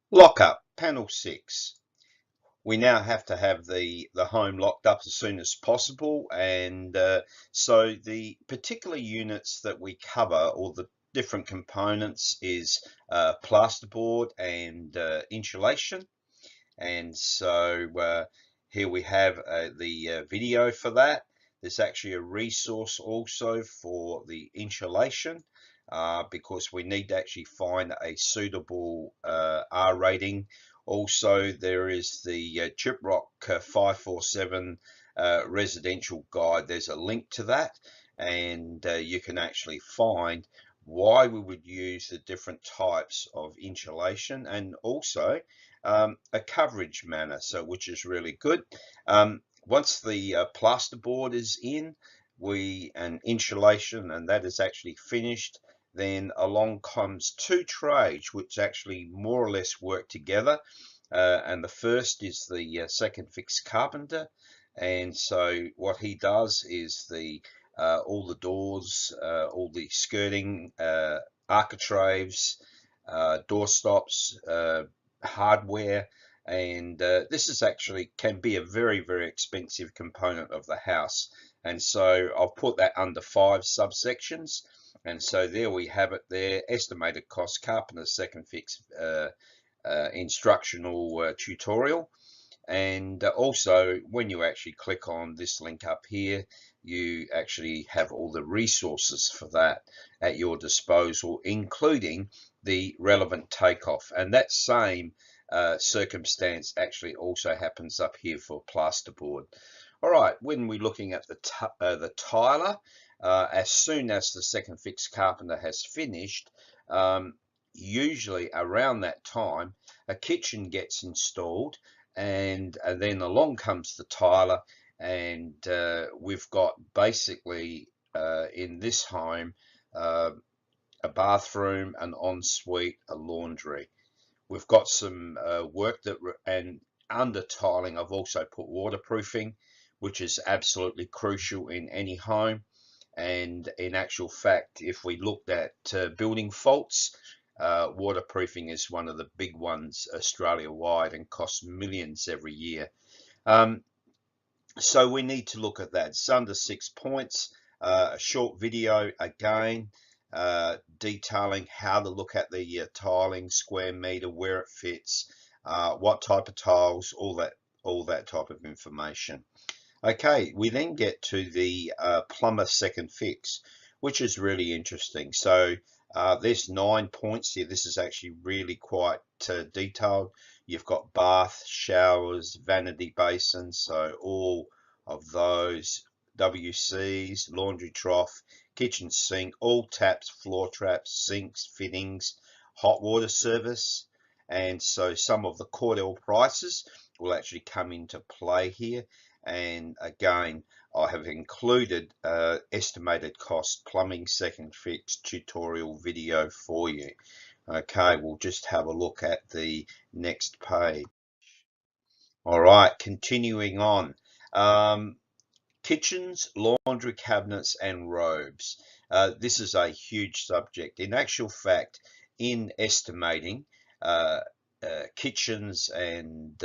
Lockup, panel 6. We now have to have the home locked up as soon as possible, and so the particular units that we cover, or the different components, is plasterboard and insulation. And so here we have the video for that. There's actually a resource also for the insulation, because we need to actually find a suitable R rating. Also, there is the Gyprock 547 residential guide. There's a link to that, and you can actually find why we would use the different types of insulation, and also a coverage manner, so which is really good. Once the plasterboard is in, and insulation, and that is actually finished, then along comes two trades which actually more or less work together. And the first is the second fix carpenter, and so what he does is all the doors, all the skirting, architraves, door stops, hardware, and this is actually can be a very expensive component of the house. And so I've put that under 5 subsections, and so there we have it there. Estimated cost, carpenter second fix, instructional tutorial. And also, when you actually click on this link up here, you actually have all the resources for that at your disposal, including the relevant takeoff. And that same circumstance actually also happens up here for plasterboard. All right, when we're looking at the tiler, as soon as the second fix carpenter has finished, usually around that time, a kitchen gets installed, and then along comes the tiler, and we've got basically in this home a bathroom, an ensuite, a laundry. We've got some work that, and under tiling, I've also put waterproofing, which is absolutely crucial in any home. And in actual fact, if we looked at building faults, waterproofing is one of the big ones Australia-wide and costs millions every year. So we need to look at that. It's under 6 points. A short video again, detailing how to look at the tiling, square meter, where it fits, what type of tiles, all that type of information. Okay, we then get to the plumber second fix, which is really interesting. So there's 9 points here. This is actually really quite detailed. You've got bath, showers, vanity basins, so all of those, WCs, laundry trough, kitchen sink, all taps, floor traps, sinks, fittings, hot water service. And so some of the Cordell prices will actually come into play here. And again, I have included estimated cost plumbing second fix tutorial video for you. Okay, we'll just have a look at the next page. All right, continuing on. Kitchens, laundry cabinets, and robes. This is a huge subject. In actual fact, in estimating, kitchens and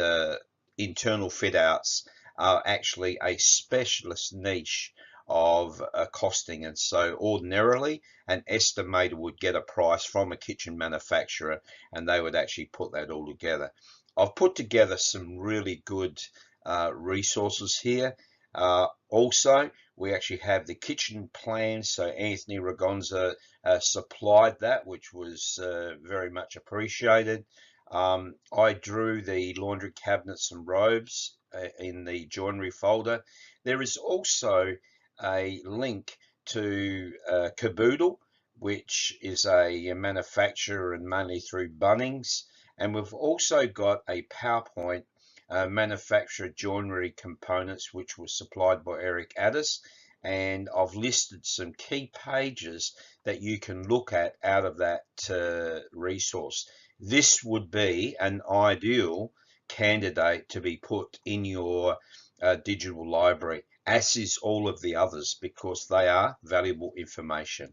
internal fit outs are actually a specialist niche of costing. And so ordinarily, an estimator would get a price from a kitchen manufacturer, and they would actually put that all together. I've put together some really good resources here. Also, we actually have the kitchen plan. So Anthony Ragonza supplied that, which was very much appreciated. I drew the laundry cabinets and robes in the joinery folder. There is also a link to Caboodle, which is a manufacturer and mainly through Bunnings. And we've also got a PowerPoint manufacturer joinery components, which was supplied by Eric Addis. And I've listed some key pages that you can look at out of that resource. This would be an ideal candidate to be put in your digital library, as is all of the others, because they are valuable information.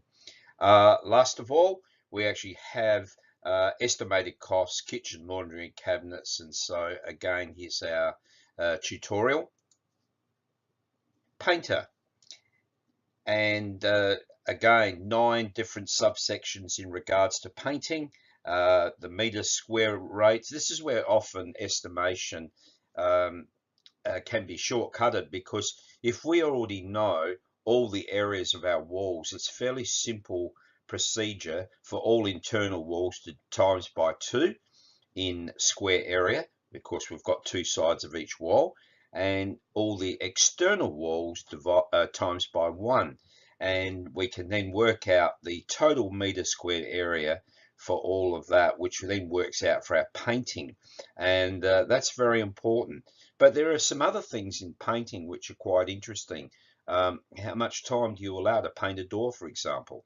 Last of all, we actually have estimated costs, kitchen, laundry and cabinets. And so again, here's our tutorial. Painter. And again, 9 different subsections in regards to painting. The meter square rates. This is where often estimation can be shortcutted, because if we already know all the areas of our walls, it's fairly simple procedure for all internal walls to times by 2 in square area, because we've got 2 sides of each wall, and all the external walls times by 1, and we can then work out the total meter squared area for all of that, which then works out for our painting. And that's very important. But there are some other things in painting which are quite interesting. How much time do you allow to paint a door, for example?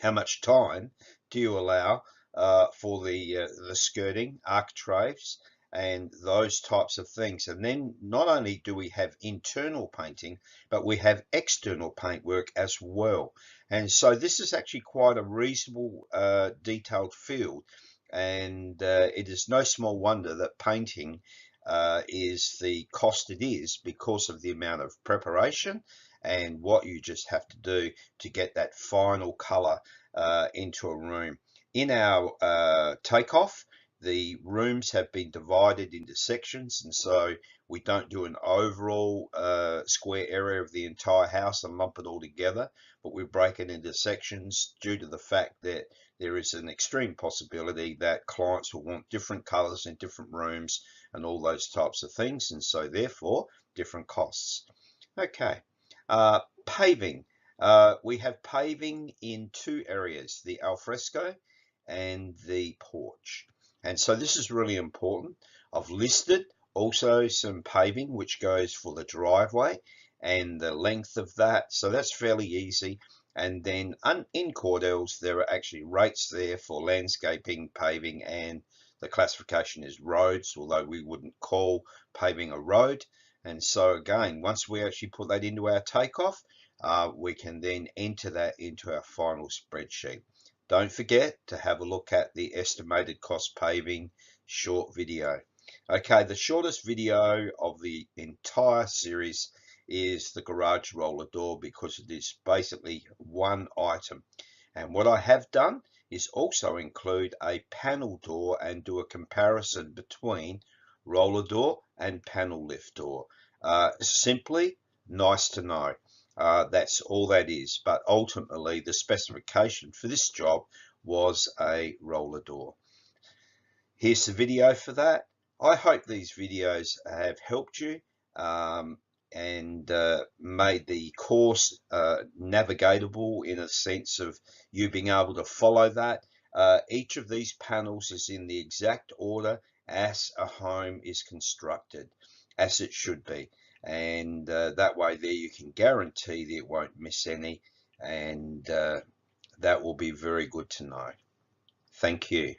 How much time do you allow for the skirting, architraves, and those types of things? And then not only do we have internal painting, but we have external paintwork as well. And so this is actually quite a reasonable detailed field, and it is no small wonder that painting is the cost it is, because of the amount of preparation and what you just have to do to get that final color into a room. In our takeoff, the rooms have been divided into sections, and so we don't do an overall square area of the entire house and lump it all together, but we break it into sections due to the fact that there is an extreme possibility that clients will want different colors in different rooms and all those types of things, and so therefore different costs. Okay. Paving. We have paving in 2 areas, the alfresco and the porch. And so this is really important. I've listed also some paving which goes for the driveway and the length of that. So that's fairly easy. And then in Cordell's, there are actually rates there for landscaping, paving, and the classification is roads, although we wouldn't call paving a road. And so again, once we actually put that into our takeoff, we can then enter that into our final spreadsheet. Don't forget to have a look at the estimated cost paving short video. Okay, the shortest video of the entire series is the garage roller door, because it is basically one item. And what I have done is also include a panel door and do a comparison between roller door and panel lift door. Simply nice to know. That's all that is. But ultimately, the specification for this job was a roller door. Here's the video for that. I hope these videos have helped you and made the course navigatable, in a sense of you being able to follow that. Each of these panels is in the exact order as a home is constructed, as it should be. And that way there you can guarantee that it won't miss any, and that will be very good to know. Thank you.